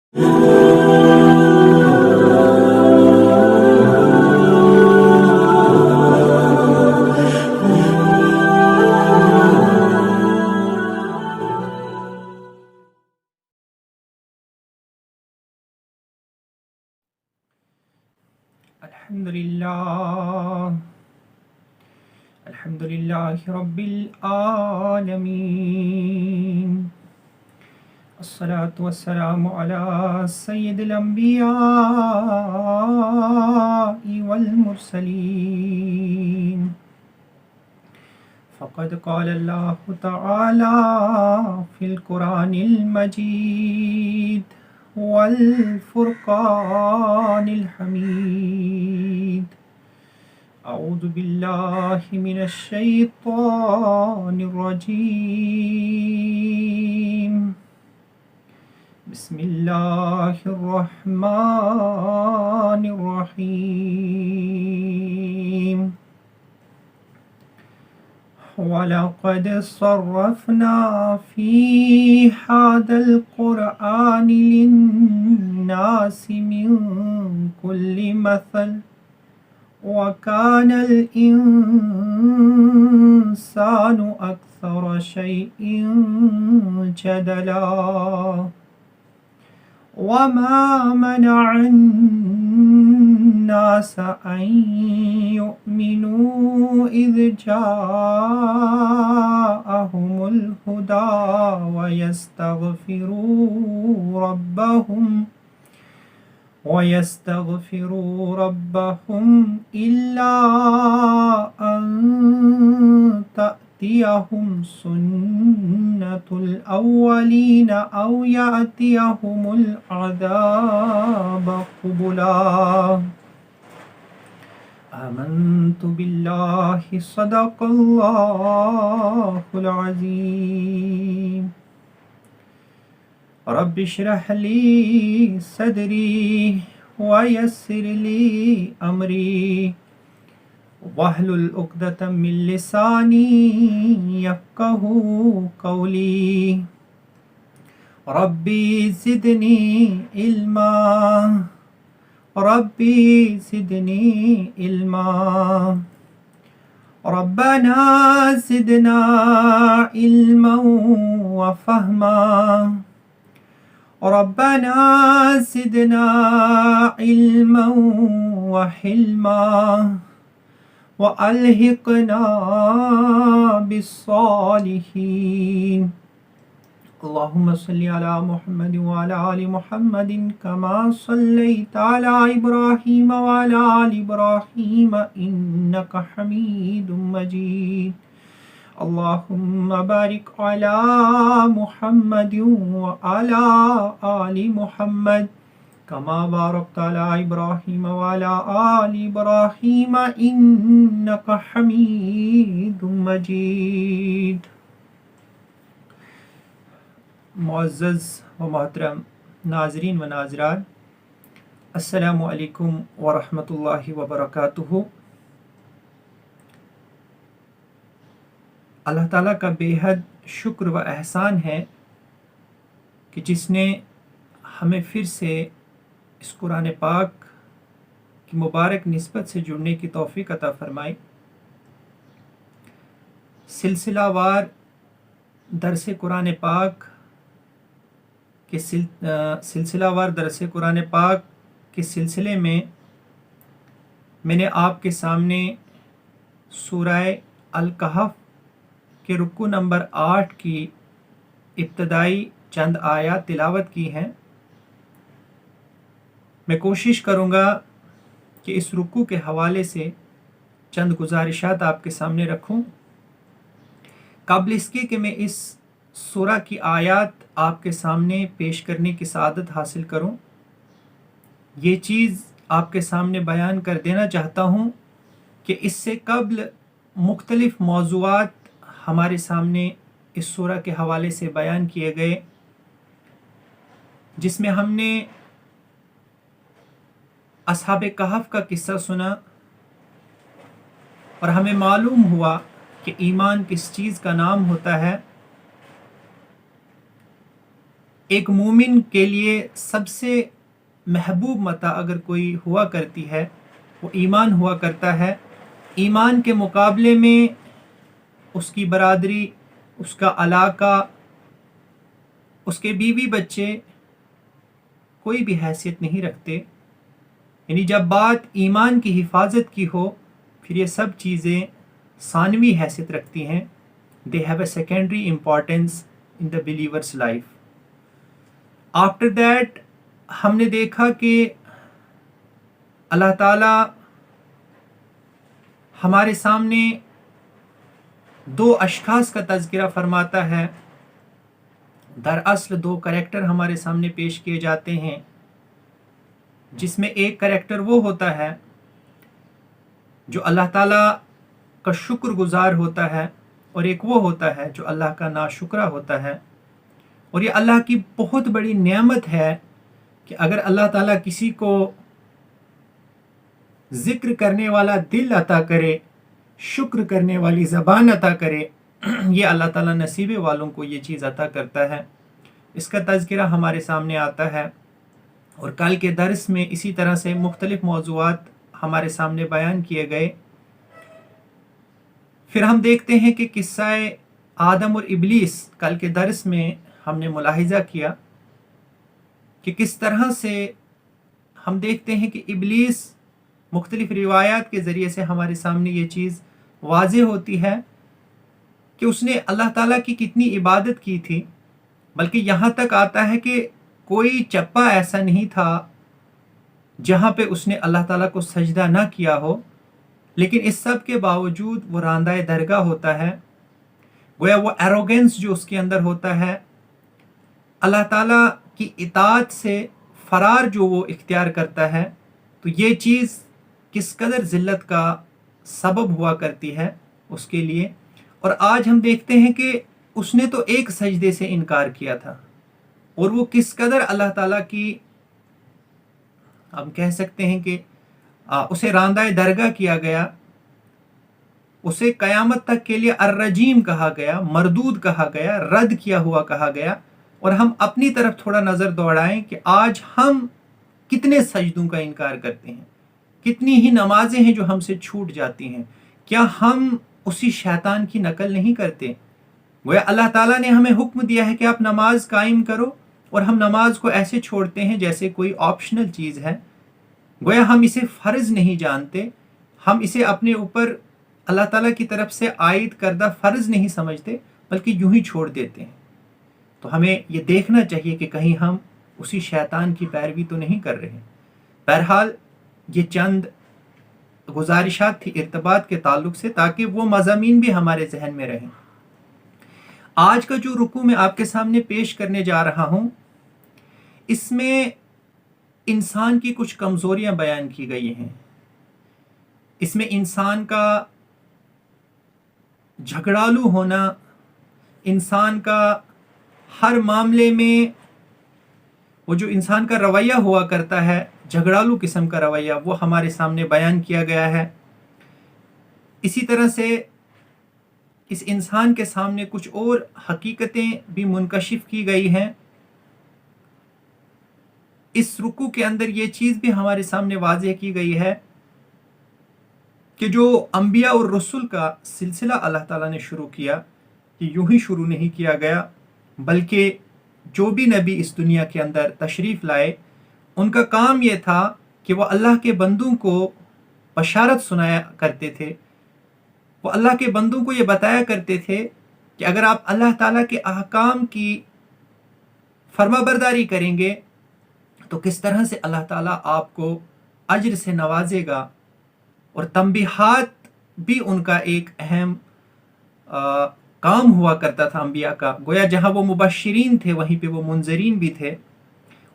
الحمد لله رب العالمين، الصلاة والسلام على سيد الأنبياء والمرسلين. فقد قال الله تعالى في القرآن المجيد والفرقان الحميد: أعوذ بالله من الشيطان الرجيم، بسم الله الرحمن الرحيم. وَلَقَدْ صَرَّفْنَا فِي هَذَا الْقُرْآنِ لِلنَّاسِ مِنْ كُلِّ مَثَلٍ وَكَانَ الْإِنسَانُ أَكْثَرَ شَيْءٍ جَدَلًا. وَمَا مَنَعَ النَّاسَ أَنْ يُؤْمِنُوا إِذْ جَاءَهُمُ الْهُدَى وَيَسْتَغْفِرُوا رَبَّهُمْ إِلَّا أَنْ تَأْتِيَهُمْ سُنَّةُ الْأَوَّلِينَ أَوْ يَأْتِيَهُمُ الْعَذَابُ قُبُلًا. آمنت بالله صدق الله العظيم. رب اشرح لي صدري ويسر لي أمري واحلل عقدة من لساني يفقهوا قولي. ربي زدني علما، ربي زدني علما. ربنا زدنا علما وفهما، ربنا زدنا علما وحلما وألحقنا بالصالحين. اللهم صل على محمد وعلى آل محمد كما صليت على إبراهيم وعلى آل إبراهيم إنك حميد مجيد. اللهم بارك على محمد وعلى آل محمد كما باركت على إبراهيم وعلى آل إبراهيم إنك حميد مجيد. معزز و محترم ناظرین و ناظرات، السلام علیکم ورحمۃ اللہ وبرکاتہ. اللہ تعالیٰ کا بے حد شکر و احسان ہے کہ جس نے ہمیں پھر سے اس قرآن پاک کی مبارک نسبت سے جڑنے کی توفیق عطا فرمائی. سلسلہ وار درس قرآن پاک کے سلسلہ وار درس قرآن پاک کے سلسلے میں نے آپ کے سامنے سورہ الکہف کے رکوع نمبر 8 کی ابتدائی چند آیات تلاوت کی ہیں. میں کوشش کروں گا کہ اس رکوع کے حوالے سے چند گزارشات آپ کے سامنے رکھوں. قبل اس کے کہ میں اس سورہ کی آیات آپ کے سامنے پیش کرنے کی سعادت حاصل کروں، یہ چیز آپ کے سامنے بیان کر دینا چاہتا ہوں کہ اس سے قبل مختلف موضوعات ہمارے سامنے اس سورہ کے حوالے سے بیان کیے گئے، جس میں ہم نے اصحاب کہف کا قصہ سنا اور ہمیں معلوم ہوا کہ ایمان کس چیز کا نام ہوتا ہے. ایک مومن کے لیے سب سے محبوب متاع اگر کوئی ہوا کرتی ہے وہ ایمان ہوا کرتا ہے. ایمان کے مقابلے میں اس کی برادری، اس کا علاقہ، اس کے بیوی بچے کوئی بھی حیثیت نہیں رکھتے. یعنی جب بات ایمان کی حفاظت کی ہو پھر یہ سب چیزیں ثانوی حیثیت رکھتی ہیں. They have a secondary importance in the believers life. After that ہم نے دیکھا کہ اللہ تعالیٰ ہمارے سامنے دو اشخاص کا تذکرہ فرماتا ہے. دراصل دو کریکٹر ہمارے سامنے پیش کیے جاتے ہیں، جس میں ایک کریکٹر وہ ہوتا ہے جو اللہ تعالیٰ کا شکر گزار ہوتا ہے، اور ایک وہ ہوتا ہے جو اللہ کا ناشکرہ ہوتا ہے. اور یہ اللہ کی بہت بڑی نعمت ہے کہ اگر اللہ تعالیٰ کسی کو ذکر کرنے والا دل عطا کرے، شکر کرنے والی زبان عطا کرے، یہ اللہ تعالیٰ نصیبے والوں کو یہ چیز عطا کرتا ہے. اس کا تذکرہ ہمارے سامنے آتا ہے، اور کل کے درس میں اسی طرح سے مختلف موضوعات ہمارے سامنے بیان کیے گئے. پھر ہم دیکھتے ہیں کہ قصہ آدم اور ابلیس کل کے درس میں ہم نے ملاحظہ کیا کہ کس طرح سے ہم دیکھتے ہیں کہ ابلیس مختلف روایات کے ذریعے سے ہمارے سامنے یہ چیز واضح ہوتی ہے کہ اس نے اللہ تعالیٰ کی کتنی عبادت کی تھی. بلکہ یہاں تک آتا ہے کہ کوئی چپا ایسا نہیں تھا جہاں پہ اس نے اللہ تعالیٰ کو سجدہ نہ کیا ہو، لیکن اس سب کے باوجود وہ راندہ درگاہ ہوتا ہے. گویا وہ ایروگنس جو اس کے اندر ہوتا ہے، اللہ تعالیٰ کی اطاعت سے فرار جو وہ اختیار کرتا ہے، تو یہ چیز کس قدر ذلت کا سبب ہوا کرتی ہے اس کے لیے. اور آج ہم دیکھتے ہیں کہ اس نے تو ایک سجدے سے انکار کیا تھا، اور وہ کس قدر اللہ تعالیٰ کی، ہم کہہ سکتے ہیں کہ اسے راندہ درگاہ کیا گیا، اسے قیامت تک کے لیے الرجیم کہا گیا، مردود کہا گیا، رد کیا ہوا کہا گیا. اور ہم اپنی طرف تھوڑا نظر دوڑائیں کہ آج ہم کتنے سجدوں کا انکار کرتے ہیں، کتنی ہی نمازیں ہیں جو ہم سے چھوٹ جاتی ہیں. کیا ہم اسی شیطان کی نقل نہیں کرتے؟ گویا اللہ تعالیٰ نے ہمیں حکم دیا ہے کہ آپ نماز قائم کرو، اور ہم نماز کو ایسے چھوڑتے ہیں جیسے کوئی آپشنل چیز ہے. گویا ہم اسے فرض نہیں جانتے، ہم اسے اپنے اوپر اللہ تعالیٰ کی طرف سے عائد کردہ فرض نہیں سمجھتے، بلکہ یوں ہی چھوڑ دیتے ہیں. تو ہمیں یہ دیکھنا چاہیے کہ کہیں ہم اسی شیطان کی پیروی تو نہیں کر رہے. بہرحال یہ چند گزارشات تھی ارتباط کے تعلق سے، تاکہ وہ مضامین بھی ہمارے ذہن میں رہیں. آج کا جو رکوع میں آپ کے سامنے پیش کرنے جا رہا ہوں، اس میں انسان کی کچھ کمزوریاں بیان کی گئی ہیں. اس میں انسان کا جھگڑالو ہونا، انسان کا ہر معاملے میں وہ جو انسان کا رویہ ہوا کرتا ہے، جھگڑالو قسم کا رویہ، وہ ہمارے سامنے بیان کیا گیا ہے. اسی طرح سے اس انسان کے سامنے کچھ اور حقیقتیں بھی منکشف کی گئی ہیں. اس رکوع کے اندر یہ چیز بھی ہمارے سامنے واضح کی گئی ہے کہ جو انبیاء اور رسول کا سلسلہ اللہ تعالیٰ نے شروع کیا، یہ یوں ہی شروع نہیں کیا گیا، بلکہ جو بھی نبی اس دنیا کے اندر تشریف لائے، ان کا کام یہ تھا کہ وہ اللہ کے بندوں کو بشارت سنایا کرتے تھے. وہ اللہ کے بندوں کو یہ بتایا کرتے تھے کہ اگر آپ اللہ تعالیٰ کے احکام کی فرما برداری کریں گے تو کس طرح سے اللہ تعالیٰ آپ کو اجر سے نوازے گا. اور تنبیہات بھی ان کا ایک اہم کام ہوا کرتا تھا انبیاء کا. گویا جہاں وہ مبشرین تھے وہیں پہ وہ منذرین بھی تھے.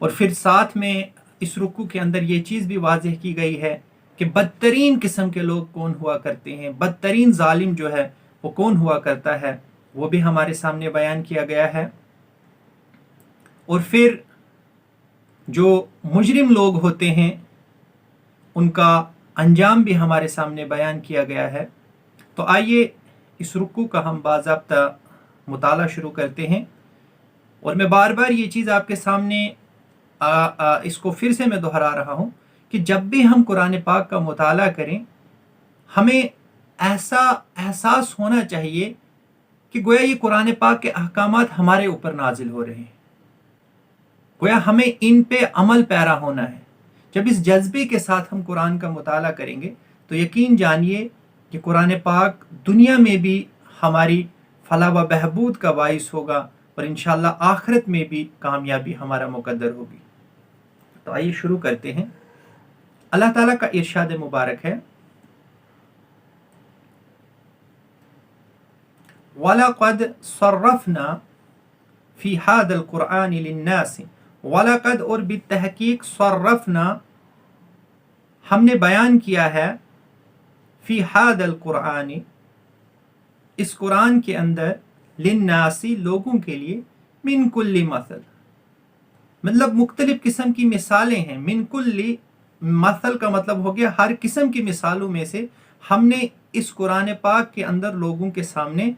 اور پھر ساتھ میں اس رکوع کے اندر یہ چیز بھی واضح کی گئی ہے کہ بدترین قسم کے لوگ کون ہوا کرتے ہیں، بدترین ظالم جو ہے وہ کون ہوا کرتا ہے، وہ بھی ہمارے سامنے بیان کیا گیا ہے. اور پھر جو مجرم لوگ ہوتے ہیں ان کا انجام بھی ہمارے سامنے بیان کیا گیا ہے. تو آئیے اس رکوع کا ہم باضابطہ مطالعہ شروع کرتے ہیں. اور میں بار بار یہ چیز آپ کے سامنے اس کو پھر سے میں دہرا رہا ہوں کہ جب بھی ہم قرآن پاک کا مطالعہ کریں ہمیں ایسا احساس ہونا چاہیے کہ گویا یہ قرآن پاک کے احکامات ہمارے اوپر نازل ہو رہے ہیں، گویا ہمیں ان پہ عمل پیرا ہونا ہے۔ جب اس جذبے کے ساتھ ہم قرآن کا مطالعہ کریں گے تو یقین جانیے کہ قرآن پاک دنیا میں بھی ہماری فلاح و بہبود کا باعث ہوگا اور انشاءاللہ آخرت میں بھی کامیابی ہمارا مقدر ہوگی۔ تو آئیے شروع کرتے ہیں۔ اللہ تعالیٰ کا ارشاد مبارک ہے، وَلَقَدْ صَرَّفْنَا فِي هَذَا الْقُرْآنِ لِلنَّاسِ، وَلَقَدْ اور بالتحقیق صَرَّفْنَا ہم نے بیان کیا ہے، فی هَذَا الْقُرْآنِ اس قرآن کے اندر، لِلنَّاسِ لوگوں کے لیے، من کل مثل مطلب مختلف قسم کی مثالیں ہیں۔ من کل مثل کا مطلب ہو گیا ہر قسم کی مثالوں میں سے ہم نے اس قرآن پاک کے اندر لوگوں کے سامنے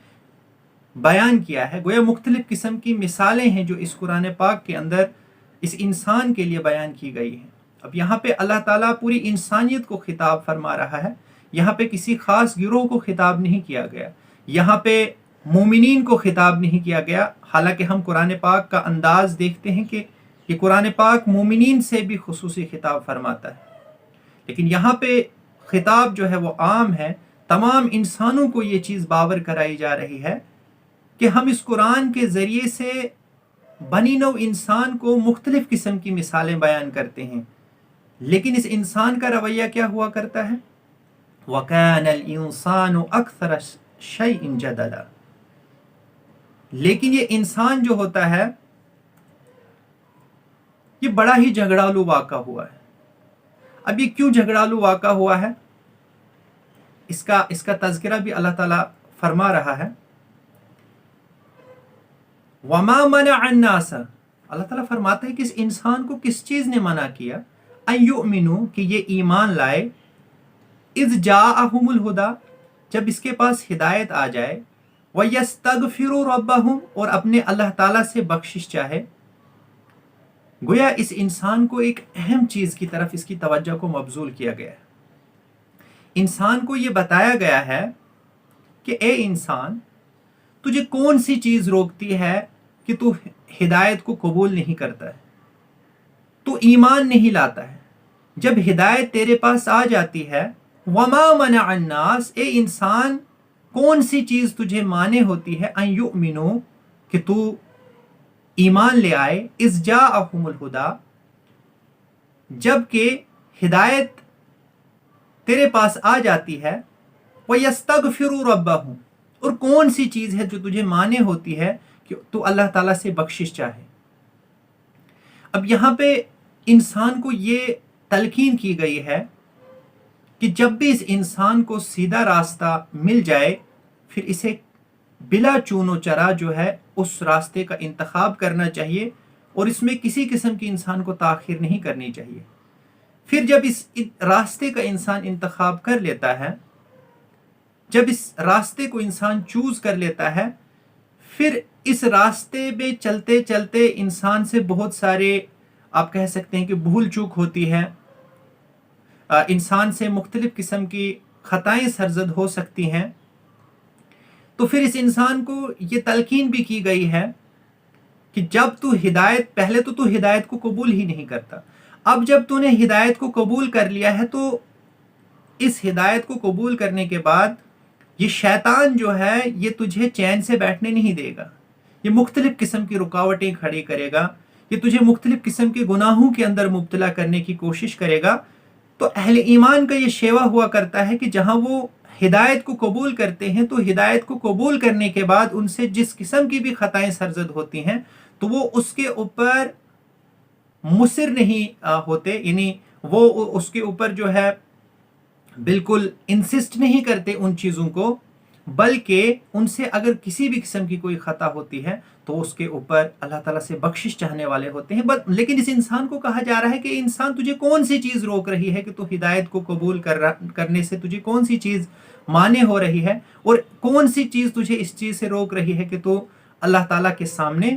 بیان کیا ہے۔ گویا مختلف قسم کی مثالیں ہیں جو اس قرآن پاک کے اندر اس انسان کے لیے بیان کی گئی ہیں۔ اب یہاں پہ اللہ تعالیٰ پوری انسانیت کو خطاب فرما رہا ہے، یہاں پہ کسی خاص گروہ کو خطاب نہیں کیا گیا، یہاں پہ مومنین کو خطاب نہیں کیا گیا، حالانکہ ہم قرآن پاک کا انداز دیکھتے ہیں کہ یہ قرآن پاک مومنین سے بھی خصوصی خطاب فرماتا ہے، لیکن یہاں پہ خطاب جو ہے وہ عام ہے، تمام انسانوں کو یہ چیز باور کرائی جا رہی ہے کہ ہم اس قرآن کے ذریعے سے بنی نوع انسان کو مختلف قسم کی مثالیں بیان کرتے ہیں، لیکن اس انسان کا رویہ کیا ہوا کرتا ہے؟ وَكَانَ الْإِنسَانُ أَكْثَرَ شَيْءٍ جَدَلًا، لیکن یہ انسان جو ہوتا ہے یہ بڑا ہی جھگڑالو واقع ہوا ہے۔ اب یہ کیوں جھگڑالو واقع ہوا ہے؟ اس کا تذکرہ بھی اللہ تعالیٰ فرما رہا ہے، وَمَا مَنَعَ النَّاسَ، اللہ تعالیٰ فرماتا ہے کہ اس انسان کو کس چیز نے منع کیا، أَن يُؤْمِنُوا کہ یہ ایمان لائے، إِذْ جَاءَهُمُ الْهُدَى جب اس کے پاس ہدایت آ جائے، وَيَسْتَغْفِرُوا رَبَّهُمْ اور اپنے اللہ تعالیٰ سے بخشش چاہے۔ گویا اس انسان کو ایک اہم چیز کی طرف اس کی توجہ کو مبذول کیا گیا ہے۔ انسان کو یہ بتایا گیا ہے کہ اے انسان، تجھے کون سی چیز روکتی ہے کہ تو ہدایت کو قبول نہیں کرتا ہے، تو ایمان نہیں لاتا ہے؟ جب ہدایت تیرے پاس آ جاتی ہے، وما منع الناس، اے انسان کون سی چیز تجھے مانے ہوتی ہے، ان یؤمنو کہ تو ایمان لے آئے، اذ جاءہم الہدی جب کہ ہدایت تیرے پاس آ جاتی ہے، وَيَسْتَغْفِرُوا رَبَّهُمْ اور کون سی چیز ہے جو تجھے مانے ہوتی ہے کہ تو اللہ تعالیٰ سے بخشش چاہے۔ اب یہاں پہ انسان کو یہ تلقین کی گئی ہے کہ جب بھی اس انسان کو سیدھا راستہ مل جائے پھر اسے بلا چون و چرا جو ہے اس راستے کا انتخاب کرنا چاہیے اور اس میں کسی قسم کی انسان کو تاخیر نہیں کرنی چاہیے۔ پھر جب اس راستے کا انسان انتخاب کر لیتا ہے، جب اس راستے کو انسان چوز کر لیتا ہے، پھر اس راستے میں چلتے چلتے انسان سے بہت سارے آپ کہہ سکتے ہیں کہ بھول چوک ہوتی ہے، انسان سے مختلف قسم کی خطائیں سرزد ہو سکتی ہیں، تو پھر اس انسان کو یہ تلقین بھی کی گئی ہے کہ جب تو ہدایت، پہلے تو ہدایت کو قبول ہی نہیں کرتا، اب جب تو نے ہدایت کو قبول کر لیا ہے تو اس ہدایت کو قبول کرنے کے بعد یہ شیطان جو ہے یہ تجھے چین سے بیٹھنے نہیں دے گا، یہ مختلف قسم کی رکاوٹیں کھڑی کرے گا، یہ تجھے مختلف قسم کے گناہوں کے اندر مبتلا کرنے کی کوشش کرے گا۔ تو اہل ایمان کا یہ شیوا ہوا کرتا ہے کہ جہاں وہ ہدایت کو قبول کرتے ہیں تو ہدایت کو قبول کرنے کے بعد ان سے جس قسم کی بھی خطائیں سرزد ہوتی ہیں تو وہ اس کے اوپر مصر نہیں ہوتے، یعنی وہ اس کے اوپر جو ہے بالکل انسسٹ نہیں کرتے ان چیزوں کو، بلکہ ان سے اگر کسی بھی قسم کی کوئی خطا ہوتی ہے تو اس کے اوپر اللہ تعالیٰ سے بخشش چاہنے والے ہوتے ہیں۔ لیکن اس انسان کو کہا جا رہا ہے کہ انسان تجھے کون سی چیز روک رہی ہے کہ تو ہدایت کو قبول کرنے سے تجھے کون سی چیز مانے ہو رہی ہے، اور کون سی چیز تجھے اس چیز سے روک رہی ہے کہ تو اللہ تعالیٰ کے سامنے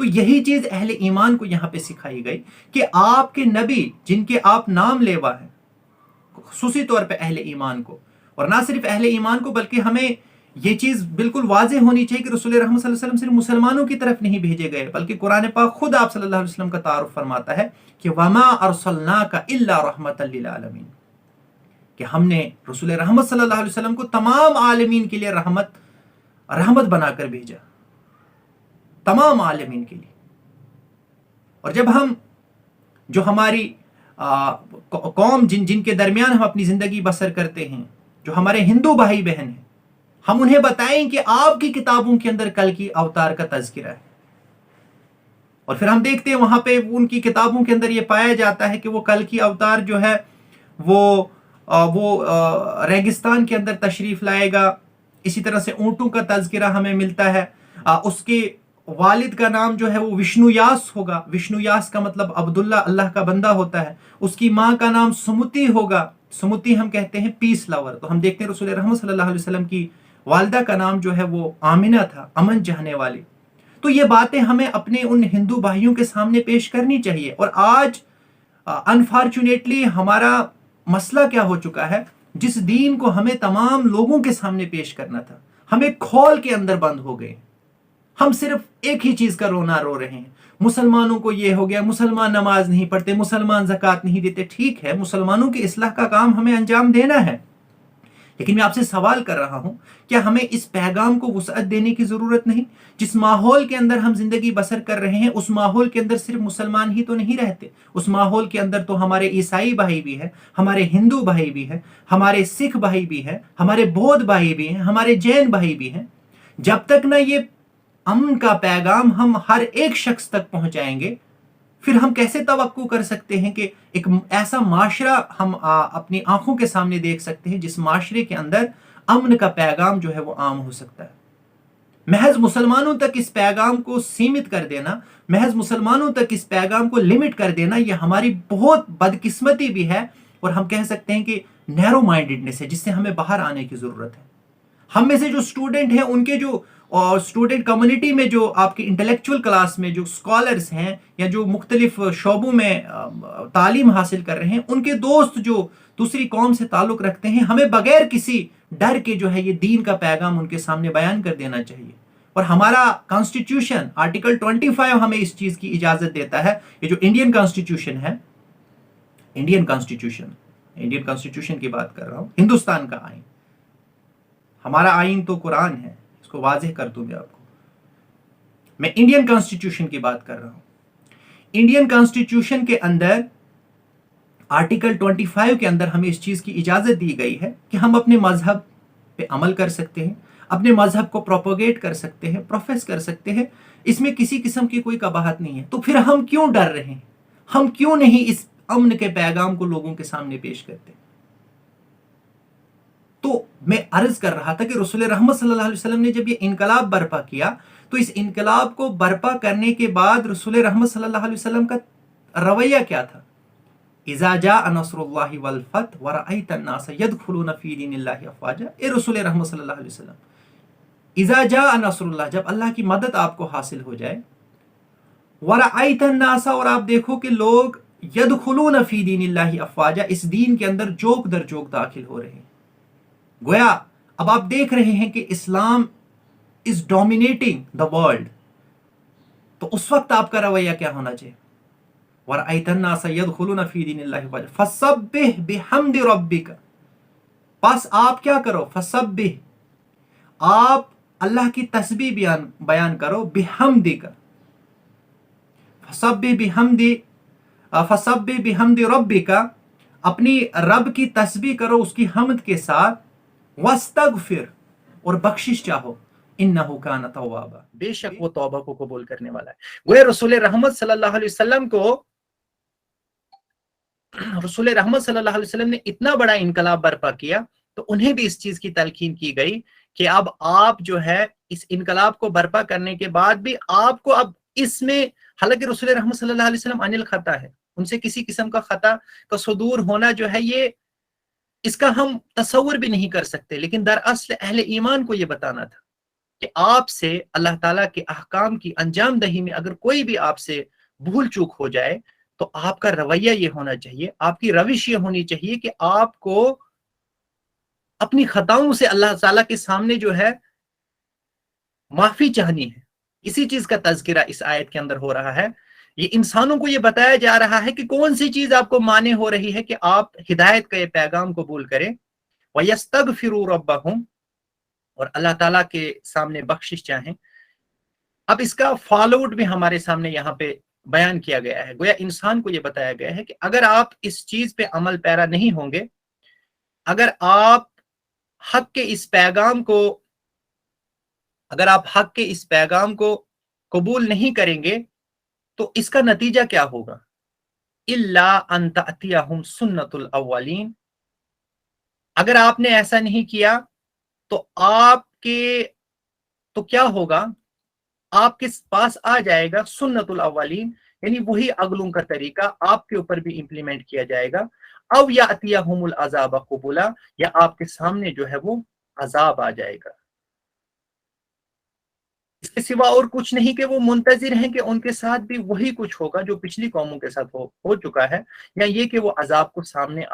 تو یہی چیز اہل ایمان کو یہاں پہ سکھائی گئی کہ آپ کے نبی جن کے آپ نام لیوا ہیں، خصوصی طور پہ اہل ایمان کو، اور نہ صرف اہل ایمان کو بلکہ ہمیں یہ چیز بالکل واضح ہونی چاہیے کہ رسول رحمت صلی اللہ علیہ وسلم صرف مسلمانوں کی طرف نہیں بھیجے گئے، بلکہ قرآن پاک خود آپ صلی اللہ علیہ وسلم کا تعارف فرماتا ہے کہ وما ارسلناک الا رحمتا للعالمین، کہ ہم نے رسول رحمت صلی اللہ علیہ وسلم کو تمام عالمین کے لیے رحمت بنا کر بھیجا، تمام عالمین کے لیے۔ اور جب ہم جو ہماری قوم جن کے درمیان ہم اپنی زندگی بسر کرتے ہیں، جو ہمارے ہندو بھائی بہن ہیں، ہم انہیں بتائیں کہ آپ کی کتابوں کے اندر کل کی اوتار کا تذکرہ ہے، اور پھر ہم دیکھتے ہیں وہاں پہ ان کی کتابوں کے اندر یہ پایا جاتا ہے کہ وہ کل کی اوتار جو ہے وہ ریگستان کے اندر تشریف لائے گا۔ اسی طرح سے اونٹوں کا تذکرہ ہمیں ملتا ہے، اس کے والد کا نام جو ہے وہ وشنو یاس ہوگا، وشنو یاس کا مطلب عبداللہ، اللہ کا بندہ ہوتا ہے۔ اس کی ماں کا نام سمتی ہوگا، سمتی ہم کہتے ہیں پیس لاور۔ تو ہم دیکھتے ہیں رسول رحمت صلی اللہ علیہ وسلم کی والدہ کا نام جو ہے وہ آمنہ تھا، امن چاہنے والی۔ تو یہ باتیں ہمیں اپنے ان ہندو بھائیوں کے سامنے پیش کرنی چاہیے۔ اور آج انفارچونیٹلی ہمارا مسئلہ کیا ہو چکا ہے، جس دین کو ہمیں تمام لوگوں کے سامنے پیش کرنا تھا، ہمیں کھول کے اندر بند ہو گئے۔ ہم صرف ایک ہی چیز کا رونا رو رہے ہیں، مسلمانوں کو یہ ہو گیا، مسلمان نماز نہیں پڑھتے، مسلمان زکوٰۃ نہیں دیتے۔ ٹھیک ہے، مسلمانوں کی اصلاح کا کام ہمیں انجام دینا ہے، لیکن میں آپ سے سوال کر رہا ہوں، کیا ہمیں اس پیغام کو وسعت دینے کی ضرورت نہیں؟ جس ماحول کے اندر ہم زندگی بسر کر رہے ہیں، اس ماحول کے اندر صرف مسلمان ہی تو نہیں رہتے، اس ماحول کے اندر تو ہمارے عیسائی بھائی بھی ہیں، ہمارے ہندو بھائی بھی ہیں، ہمارے سکھ بھائی بھی ہیں، ہمارے بودھ بھائی بھی ہیں، ہمارے جین بھائی بھی ہیں۔ جب تک نہ یہ امن کا پیغام ہم ہر ایک شخص تک پہنچائیں گے، پھر ہم کیسے توقع کر سکتے ہیں کہ ایک ایسا معاشرہ ہم اپنی آنکھوں کے سامنے دیکھ سکتے ہیں جس معاشرے کے اندر امن کا پیغام جو ہے وہ عام ہو سکتا ہے؟ محض مسلمانوں تک اس پیغام کو سیمت کر دینا، محض مسلمانوں تک اس پیغام کو لمٹ کر دینا، یہ ہماری بہت بدقسمتی بھی ہے، اور ہم کہہ سکتے ہیں کہ نیرو مائنڈڈنس ہے، جس سے ہمیں باہر آنے کی ضرورت ہے۔ ہم میں سے جو اسٹوڈنٹ ہیں، ان کے جو اسٹوڈنٹ کمیونٹی میں جو آپ کی انٹلیکچول کلاس میں جو اسکالرس ہیں یا جو مختلف شعبوں میں تعلیم حاصل کر رہے ہیں، ان کے دوست جو دوسری قوم سے تعلق رکھتے ہیں، ہمیں بغیر کسی ڈر کے جو ہے یہ دین کا پیغام ان کے سامنے بیان کر دینا چاہیے۔ اور ہمارا کانسٹیٹیوشن آرٹیکل 25 ہمیں اس چیز کی اجازت دیتا ہے۔ یہ جو انڈین کانسٹیٹیوشن ہے، انڈین کانسٹیٹیوشن کی بات کر رہا ہوں، ہندوستان کا آئین، ہمارا آئین تو قرآن ہے، اس کو واضح کر دوں گا آپ کو۔ میں انڈین کانسٹیٹیوشن کی بات کر رہا ہوں۔ انڈین کانسٹیٹیوشن کے اندر آرٹیکل 25 کے اندر ہمیں اس چیز کی اجازت دی گئی ہے کہ ہم اپنے مذہب پہ عمل کر سکتے ہیں، اپنے مذہب کو پروپوگیٹ کر سکتے ہیں، پروفیس کر سکتے ہیں، اس میں کسی قسم کی کوئی قباحت نہیں ہے۔ تو پھر ہم کیوں ڈر رہے ہیں؟ ہم کیوں نہیں اس امن کے پیغام کو لوگوں کے سامنے پیش کرتے؟ تو میں عرض کر رہا تھا کہ رسول رحمت صلی اللہ علیہ وسلم نے جب یہ انقلاب برپا کیا، تو اس انقلاب کو برپا کرنے کے بعد رسول رحمت صلی اللہ علیہ وسلم کا رویہ کیا تھا؟ اذا جاء نصر اللہ والفتح ورأیت الناس يدخلون فی دین اللہ افواجا۔ اے رسول رحمت صلی اللہ علیہ وسلم، اذا جاء نصر اللہ، جب اللہ کی مدد آپ کو حاصل ہو جائے، ورأیت الناس، اور آپ دیکھو کہ لوگ يدخلون فی دین اللہ افواجا، اس دین کے اندر جوک در جوک داخل ہو رہے ہیں۔ گویا اب آپ دیکھ رہے ہیں کہ اسلام از ڈومینیٹنگ دا ورلڈ، تو اس وقت آپ کا رویہ کیا ہونا چاہیے؟ وَرَأَيْتَ النَّاسَ يَدْخُلُونَ فِي دِينِ اللَّهِ أَفْوَاجًا فَسَبِّحْ بِحَمْدِ رَبِّكَ، پس آپ کیا کرو؟ فَسَبِّحْ، آپ اللہ کی تسبیح بیان کرو، بِحَمْدِكَ، فَسَبِّحْ بِحَمْدِ رَبِّكَ، اپنی رب کی تسبیح کرو اس کی حمد کے ساتھ، وَاسْتَغْفِرْ، اور بخشش چاہو، انہو کان توابا، بے شک وہ توبہ کو قبول کرنے والا ہے۔ گویا رسول رحمت صلی اللہ علیہ وسلم کو، رسول رحمت صلی اللہ علیہ وسلم نے اتنا بڑا انقلاب برپا کیا، تو انہیں بھی اس چیز کی تلقین کی گئی کہ اب آپ جو ہے اس انقلاب کو برپا کرنے کے بعد بھی آپ کو اب اس میں، حالانکہ رسول رحمت صلی اللہ علیہ وسلم عن الخطا ہے، ان سے کسی قسم کا خطا کا صدور ہونا جو ہے یہ، اس کا ہم تصور بھی نہیں کر سکتے، لیکن دراصل اہل ایمان کو یہ بتانا تھا کہ آپ سے اللہ تعالیٰ کے احکام کی انجام دہی میں اگر کوئی بھی آپ سے بھول چوک ہو جائے تو آپ کا رویہ یہ ہونا چاہیے، آپ کی روش یہ ہونی چاہیے کہ آپ کو اپنی خطاؤں سے اللہ تعالیٰ کے سامنے جو ہے معافی چاہنی ہے۔ اسی چیز کا تذکرہ اس آیت کے اندر ہو رہا ہے۔ یہ انسانوں کو یہ بتایا جا رہا ہے کہ کون سی چیز آپ کو مانے ہو رہی ہے کہ آپ ہدایت کا یہ پیغام قبول کریں، وَيَسْتَغْفِرُوا رَبَّهُمْ، اور اللہ تعالیٰ کے سامنے بخشش چاہیں۔ اب اس کا فالوٹ بھی ہمارے سامنے یہاں پہ بیان کیا گیا ہے، گویا انسان کو یہ بتایا گیا ہے کہ اگر آپ اس چیز پہ عمل پیرا نہیں ہوں گے، اگر آپ حق کے اس پیغام کو قبول نہیں کریں گے تو اس کا نتیجہ کیا ہوگا؟ إِلَّا أَن تَأْتِيَهُمْ سُنَّةُ الْأَوَّلِينَ، اگر آپ نے ایسا نہیں کیا تو تو کیا ہوگا؟ آپ کے پاس آ جائے گا سنت الاولین، یعنی وہی اگلوں کا طریقہ آپ کے اوپر بھی امپلیمنٹ کیا جائے گا۔ او یاتیہم العذاب قبلا، یا آپ کے سامنے جو ہے وہ عذاب آ جائے گا۔ اس کے سوا اور کچھ نہیں کہ وہ منتظر ہیں کہ ان کے ساتھ بھی وہی کچھ ہوگا جو پچھلی قوموں کے ساتھ ہو چکا ہے، یا یہ کہ وہ عذاب کو سامنے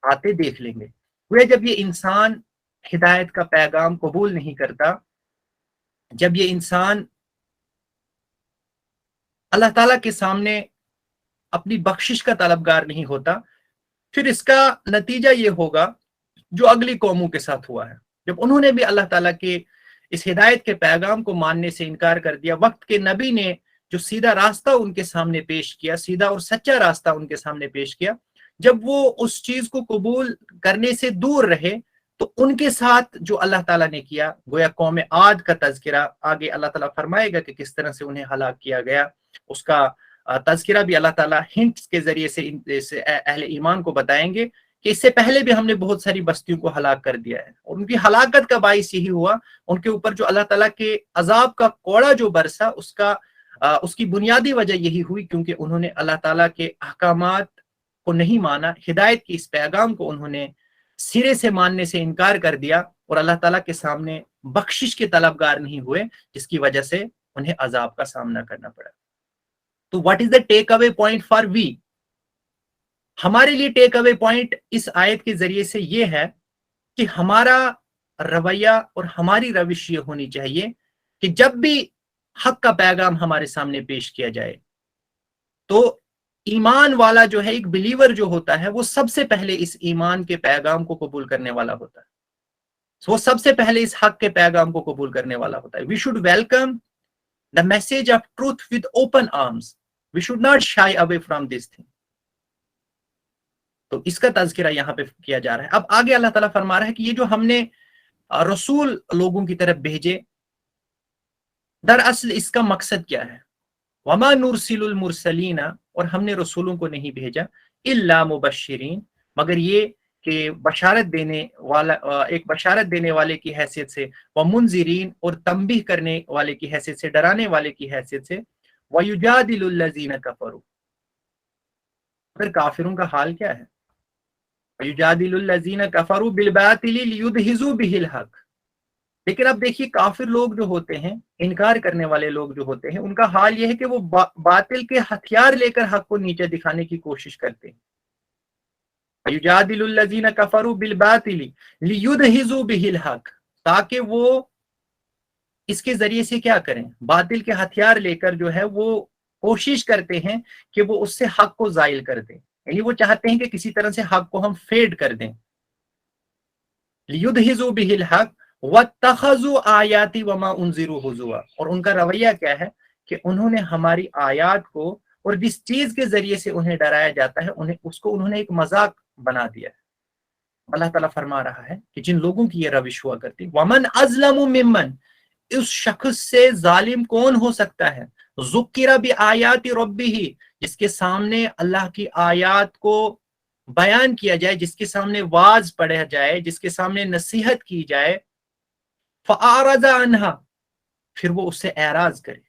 آتے دیکھ لیں گے۔ وہ جب یہ انسان ہدایت کا پیغام قبول نہیں کرتا، جب یہ انسان اللہ تعالیٰ کے سامنے اپنی بخشش کا طلبگار نہیں ہوتا، پھر اس کا نتیجہ یہ ہوگا جو اگلی قوموں کے ساتھ ہوا ہے، جب انہوں نے بھی اللہ تعالیٰ کے اس ہدایت کے پیغام کو ماننے سے انکار کر دیا۔ وقت کے نبی نے جو سیدھا راستہ ان کے سامنے پیش کیا، سیدھا اور سچا راستہ ان کے سامنے پیش کیا، جب وہ اس چیز کو قبول کرنے سے دور رہے تو ان کے ساتھ جو اللہ تعالیٰ نے کیا، گویا قوم عاد کا تذکرہ آگے اللہ تعالیٰ فرمائے گا کہ کس طرح سے انہیں ہلاک کیا گیا، اس کا تذکرہ بھی اللہ تعالیٰ ہنٹس کے ذریعے سے اہل ایمان کو بتائیں گے کہ اس سے پہلے بھی ہم نے بہت ساری بستیوں کو ہلاک کر دیا ہے، اور ان کی ہلاکت کا باعث یہی ہوا، ان کے اوپر جو اللہ تعالیٰ کے عذاب کا کوڑا جو برسا، اس کی بنیادی وجہ یہی ہوئی کیونکہ انہوں نے اللہ تعالیٰ کے احکامات کو نہیں مانا، ہدایت کی اس پیغام کو انہوں نے سرے سے ماننے سے انکار کر دیا، اور اللہ تعالیٰ کے سامنے بخشش کے طلبگار نہیں ہوئے، جس کی وجہ سے انہیں عذاب کا سامنا کرنا پڑا۔ تو what is the take away point for we? ہمارے لیے ٹیک اوے پوائنٹ اس آیت کے ذریعے سے یہ ہے کہ ہمارا رویہ اور ہماری روش یہ ہونی چاہیے کہ جب بھی حق کا پیغام ہمارے سامنے پیش کیا جائے تو ایمان والا جو ہے، ایک بلیور جو ہوتا ہے، وہ سب سے پہلے اس ایمان کے پیغام کو قبول کرنے والا ہوتا ہے، وہ سب سے پہلے اس حق کے پیغام کو قبول کرنے والا ہوتا ہے۔ We should welcome the message of truth with open arms. We should not shy away from this thing. تو اس کا تذکرہ یہاں پہ کیا جا رہا ہے۔ اب آگے اللہ تعالیٰ فرما رہا ہے کہ یہ جو ہم نے رسول لوگوں کی طرف بھیجے، دراصل اس کا مقصد کیا ہے؟ وَمَا نُرْسِلُ الْمُرْسَلِينَ، اور ہم نے رسولوں کو نہیں بھیجا إِلَّا مُبَشِّرِينَ، مگر یہ کہ بشارت دینے والا، ایک بشارت دینے والے کی حیثیت سے، وَمُنذِرِينَ، اور تنبیہ کرنے والے کی حیثیت سے، ڈرانے والے کی حیثیت سے، وَيُجَادِلُ الَّذِينَ كَفَرُوا، پھر کافروں کا حال کیا ہے؟ وَيُجَادِلُ الَّذِينَ كَفَرُوا بِالْبَاطِلِ لِيُدْحِضُوا بِهِ الْحَقَّ، لیکن اب دیکھیے کافر لوگ جو ہوتے ہیں، انکار کرنے والے لوگ جو ہوتے ہیں، ان کا حال یہ ہے کہ وہ باطل کے ہتھیار لے کر حق کو نیچے دکھانے کی کوشش کرتے ہیں۔ وَيُجَادِلُ الَّذِينَ كَفَرُوا بِالْبَاطِلِ لِيُدْحِضُوا بِهِ الْحَقَّ، تاکہ وہ اس کے ذریعے سے کیا کریں؟ باطل کے ہتھیار لے کر جو ہے وہ کوشش کرتے ہیں کہ وہ اس سے حق کو زائل کر دیں، یعنی وہ چاہتے ہیں کہ کسی طرح سے حق کو ہم فیڈ کر دیں۔ لِيُدْحِضُوا بِهِ الْحَقَّ وَاتَّخَذُوا آیَاتِي وَمَا أُنذِرُوا هُزُوًا، اور ان کا رویہ کیا ہے کہ انہوں نے ہماری آیات کو اور جس چیز کے ذریعے سے انہیں ڈرایا جاتا ہے اس کو انہوں نے ایک مذاق بنا دیا ہے۔ اللہ تعالیٰ فرما رہا ہے کہ جن لوگوں کی یہ روش ہوا کرتی، وَمَنْ أَظْلَمُ مِمَّنْ، اس شخص سے ظالم کون ہو سکتا ہے، ذُكِّرَ بِآیاتِ رَبِّهِ، جس کے سامنے اللہ کی آیات کو بیان کیا جائے، جس کے سامنے واعظ پڑھا جائے، جس کے سامنے نصیحت کی جائے، فَأَعْرَضَ عَنْهَا، پھر وہ اس سے اعراض کرے،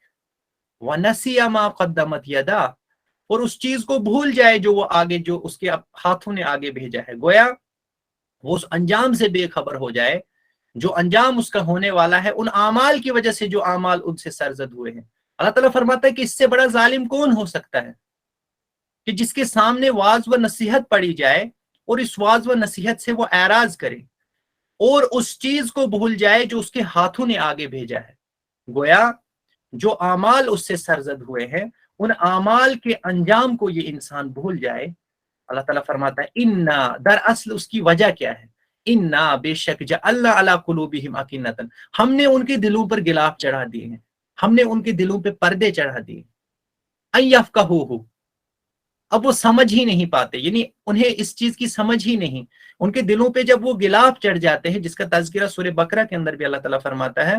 وَنَسِيَ مَا قَدَّمَتْ يَدَاهُ، اور اس چیز کو بھول جائے جو وہ آگے، جو اس کے ہاتھوں نے آگے بھیجا ہے، گویا وہ اس انجام سے بے خبر ہو جائے جو انجام اس کا ہونے والا ہے ان اعمال کی وجہ سے جو اعمال ان سے سرزد ہوئے ہیں۔ اللہ تعالیٰ فرماتا ہے کہ اس سے بڑا ظالم کون ہو سکتا ہے کہ جس کے سامنے واعظ و نصیحت پڑی جائے اور اس واعظ و نصیحت سے وہ اعراض کرے اور اس چیز کو بھول جائے جو اس کے ہاتھوں نے آگے بھیجا ہے۔ گویا جو اعمال اس سے سرزد ہوئے ہیں ان اعمال کے انجام کو یہ انسان بھول جائے، اللہ تعالیٰ فرماتا ہے انا، دراصل اس کی وجہ کیا ہے، انا بے شک جعلنا علی قلوبہم اکنۃ، ہم نے ان کے دلوں پر غلاف چڑھا دیے ہیں، ہم نے ان کے دلوں پہ پردے چڑھا دیے، ان یفقہوہ، اب وہ سمجھ ہی نہیں پاتے، یعنی انہیں اس چیز کی سمجھ ہی نہیں، ان کے دلوں پہ جب وہ غلاف چڑھ جاتے ہیں، جس کا تذکرہ سورہ بقرہ کے اندر بھی اللہ تعالیٰ فرماتا ہے،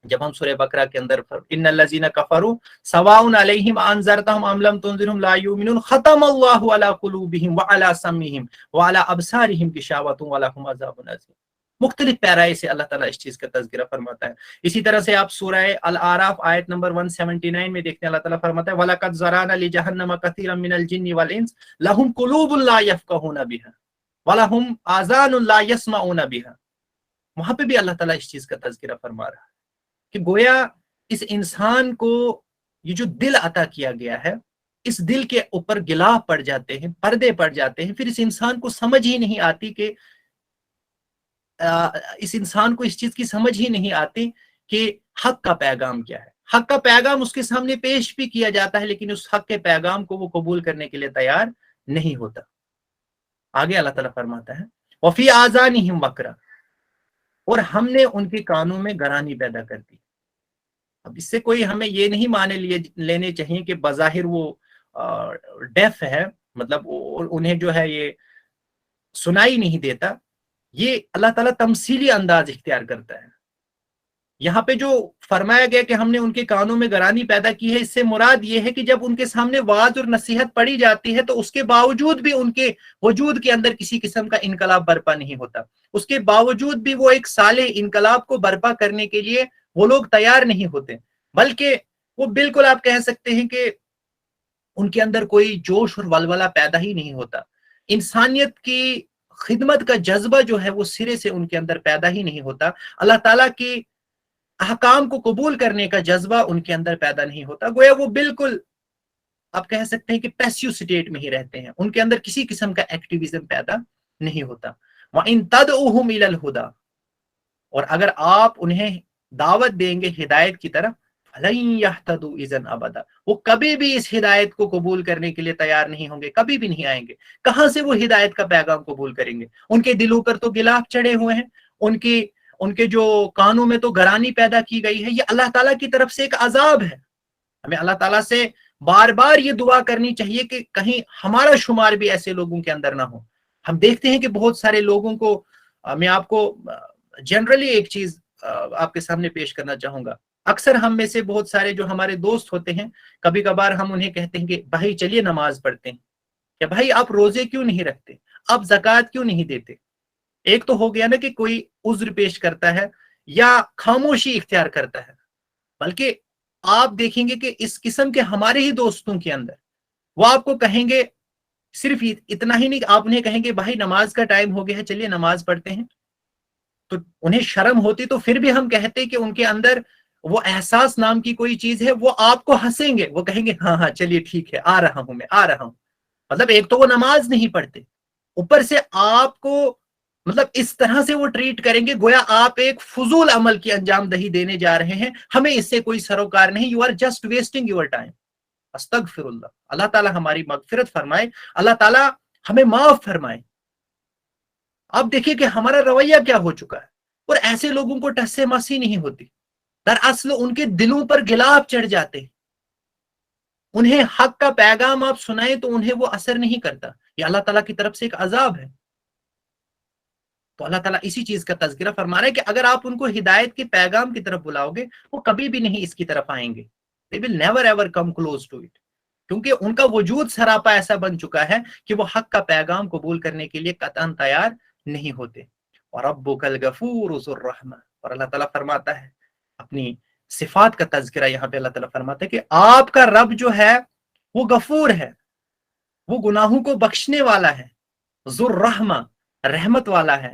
جب ہم سورہ بقرہ کے اندر ان الذین کفروا سواء علیہم انذرتہم ام لم تنذرہم لا یؤمنون ختم اللہ علی قلوبہم وعلی سمعہم وعلی ابصارہم غشاوۃ ولہم عذاب عظیم۔ مختلف پیرائے سے اللہ تعالیٰ اس چیز کا تذکرہ فرماتا ہے۔ اسی طرح سے آپ سورہ الاعراف آیت نمبر 179 میں دیکھتے ہیں، اللہ تعالیٰ فرماتا ہے وَلَقَدْ ذَرَأْنَا لِجَهَنَّمَ كَثِيرًا مِنَ الْجِنِّ وَالْإِنسِ لَهُمْ قُلُوبٌ لَا يَفْقَهُونَ بِهَا وَلَهُمْ آذَانٌ لَا يَسْمَعُونَ بِهَا۔ وہاں پہ بھی اللہ تعالیٰ اس چیز کا تذکرہ فرما رہا ہے کہ گویا اس انسان کو یہ جو دل عطا کیا گیا ہے، اس دل کے اوپر غلاف پڑ جاتے ہیں، پردے پڑ جاتے ہیں، پھر اس انسان کو سمجھ ہی نہیں آتی کہ اس انسان کو اس چیز کی سمجھ ہی نہیں آتی کہ حق کا پیغام کیا ہے۔ حق کا پیغام اس کے سامنے پیش بھی کیا جاتا ہے لیکن اس حق کے پیغام کو وہ قبول کرنے کے لیے تیار نہیں ہوتا۔ آگے اللہ تعالیٰ فرماتا ہے وَفِي آذَانِهِمْ وَقْرًا، اور ہم نے ان کے کانوں میں گرانی پیدا کر دی۔ اب اس سے کوئی ہمیں یہ نہیں مانے لینے چاہیے کہ بظاہر وہ ڈیف ہے، مطلب انہیں جو ہے یہ سنائی نہیں دیتا، یہ اللہ تعالیٰ تمثیلی انداز اختیار کرتا ہے۔ یہاں پہ جو فرمایا گیا کہ ہم نے ان کے کانوں میں گرانی پیدا کی ہے، اس سے مراد یہ ہے کہ جب ان کے سامنے واعظ اور نصیحت پڑی جاتی ہے تو اس کے باوجود بھی ان کے وجود کے اندر کسی قسم کا انقلاب برپا نہیں ہوتا، اس کے باوجود بھی وہ ایک صالح انقلاب کو برپا کرنے کے لیے وہ لوگ تیار نہیں ہوتے، بلکہ وہ بالکل آپ کہہ سکتے ہیں کہ ان کے اندر کوئی جوش اور ولولہ پیدا ہی نہیں ہوتا، انسانیت کی خدمت کا جذبہ جو ہے وہ سرے سے ان کے اندر پیدا ہی نہیں ہوتا، اللہ تعالیٰ کی احکام کو قبول کرنے کا جذبہ ان کے اندر پیدا نہیں ہوتا، گویا وہ بالکل آپ کہہ سکتے ہیں کہ پیسیو سٹیٹ میں ہی رہتے ہیں، ان کے اندر کسی قسم کا ایکٹیویزم پیدا نہیں ہوتا۔ وَإِن تَدْعُوهُمْ إِلَى الْهُدَى، اور اگر آپ انہیں دعوت دیں گے ہدایت کی طرف، فَلَن يَهْتَدُوا إِذًا أَبَدًا، وہ کبھی بھی اس ہدایت کو قبول کرنے کے لیے تیار نہیں ہوں گے، کبھی بھی نہیں آئیں گے۔ کہاں سے وہ ہدایت کا پیغام قبول کریں گے؟ ان کے دلوں پر تو غلاف چڑھے ہوئے ہیں، ان کے جو کانوں میں تو گرانی پیدا کی گئی ہے، یہ اللہ تعالیٰ کی طرف سے ایک عذاب ہے۔ ہمیں اللہ تعالیٰ سے بار بار یہ دعا کرنی چاہیے کہ کہیں ہمارا شمار بھی ایسے لوگوں کے اندر نہ ہو۔ ہم دیکھتے ہیں کہ بہت سارے لوگوں کو، میں آپ کو جنرلی ایک چیز آپ کے سامنے پیش کرنا چاہوں گا، اکثر ہم میں سے بہت سارے جو ہمارے دوست ہوتے ہیں، کبھی کبھار ہم انہیں کہتے ہیں کہ بھائی چلیے نماز پڑھتے ہیں، کہ بھائی آپ روزے کیوں نہیں رکھتے، آپ زکوٰۃ کیوں نہیں دیتے؟ ایک تو ہو گیا نا کہ کوئی عذر پیش کرتا ہے یا خاموشی اختیار کرتا ہے، بلکہ آپ دیکھیں گے کہ اس قسم کے ہمارے ہی دوستوں کے اندر وہ آپ کو کہیں گے صرف اتنا ہی نہیں، آپ انہیں کہیں گے بھائی نماز کا ٹائم ہو گیا ہے چلیے نماز پڑھتے ہیں، تو انہیں شرم ہوتی تو پھر بھی ہم کہتے کہ ان کے اندر وہ احساس نام کی کوئی چیز ہے، وہ آپ کو ہنسیں گے، وہ کہیں گے ہاں ہاں چلیے ٹھیک ہے آ رہا ہوں میں آ رہا ہوں۔ مطلب ایک تو وہ نماز نہیں پڑھتے، اوپر سے آپ کو مطلب اس طرح سے وہ ٹریٹ کریں گے گویا آپ ایک فضول عمل کی انجام دہی دینے جا رہے ہیں، ہمیں اس سے کوئی سروکار نہیں، you are just wasting your time. استغفر اللہ، اللہ تعالیٰ ہماری مغفرت فرمائے، اللہ تعالیٰ ہمیں معاف فرمائے۔ آپ دیکھیے کہ ہمارا رویہ کیا ہو چکا ہے، اور ایسے لوگوں کو ٹس سے مسی نہیں ہوتی، دراصل ان کے دلوں پر غلاف چڑھ جاتے ہیں، انہیں حق کا پیغام آپ سنائیں تو انہیں وہ اثر نہیں کرتا، یہ اللہ تعالیٰ کی طرف سے ایک عذاب ہے۔ تو اللہ تعالیٰ اسی چیز کا تذکرہ فرما رہا ہے کہ اگر آپ ان کو ہدایت کے پیغام کی طرف بلاؤ گے وہ کبھی بھی نہیں اس کی طرف آئیں گے، they will never ever come close to it، کیونکہ ان کا وجود سراپا ایسا بن چکا ہے کہ وہ حق کا پیغام قبول کرنے کے لیے قطعاً تیار نہیں ہوتے۔ وَرَبُّكَ الْغَفُورُ ذُو الرَّحْمَةِ، اور اللہ تعالیٰ فرماتا ہے اپنی صفات کا تذکرہ یہاں پہ اللہ تعالیٰ فرماتا ہے کہ آپ کا رب جو ہے وہ غفور ہے، وہ گناہوں کو بخشنے والا ہے، ذو الرحمہ، رحمت والا ہے،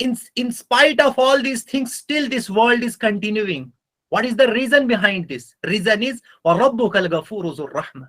In spite of all these things, still this world is continuing. What is the reason behind this? Reason is وَرَبُّكَ الْغَفُورُ ذُو الرَّحْمَةِ,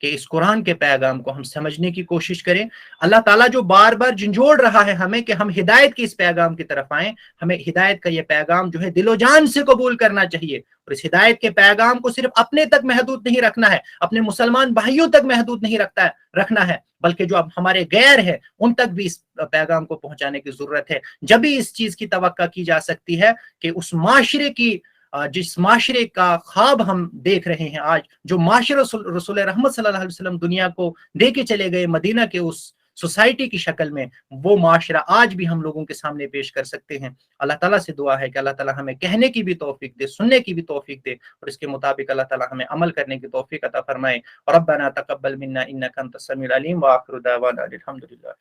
کہ اس قرآن کے پیغام کو ہم سمجھنے کی کوشش کریں. اللہ تعالیٰ جو بار بار جھنجھوڑ رہا ہے ہمیں کہ ہم ہدایت کے اس پیغام کی طرف آئیں، ہمیں ہدایت کا یہ پیغام جو ہے دل و جان سے قبول کرنا چاہیے، اور اس ہدایت کے پیغام کو صرف اپنے تک محدود نہیں رکھنا ہے، اپنے مسلمان بھائیوں تک محدود نہیں رکھنا ہے، بلکہ جو اب ہمارے غیر ہیں ان تک بھی اس پیغام کو پہنچانے کی ضرورت ہے. جب ہی اس چیز کی توقع کی جا سکتی ہے کہ اس معاشرے کی جس معاشرے کا خواب ہم دیکھ رہے ہیں آج، جو معاشرہ رسول رحمت صلی اللہ علیہ وسلم دنیا کو دے کے چلے گئے مدینہ کے اس سوسائٹی کی شکل میں، وہ معاشرہ آج بھی ہم لوگوں کے سامنے پیش کر سکتے ہیں. اللہ تعالیٰ سے دعا ہے کہ اللہ تعالیٰ ہمیں کہنے کی بھی توفیق دے، سننے کی بھی توفیق دے، اور اس کے مطابق اللہ تعالیٰ ہمیں عمل کرنے کی توفیق عطا فرمائے. ربنا تقبل منا انک انت السمیع العلیم، وآخر دعوانا الحمدللہ.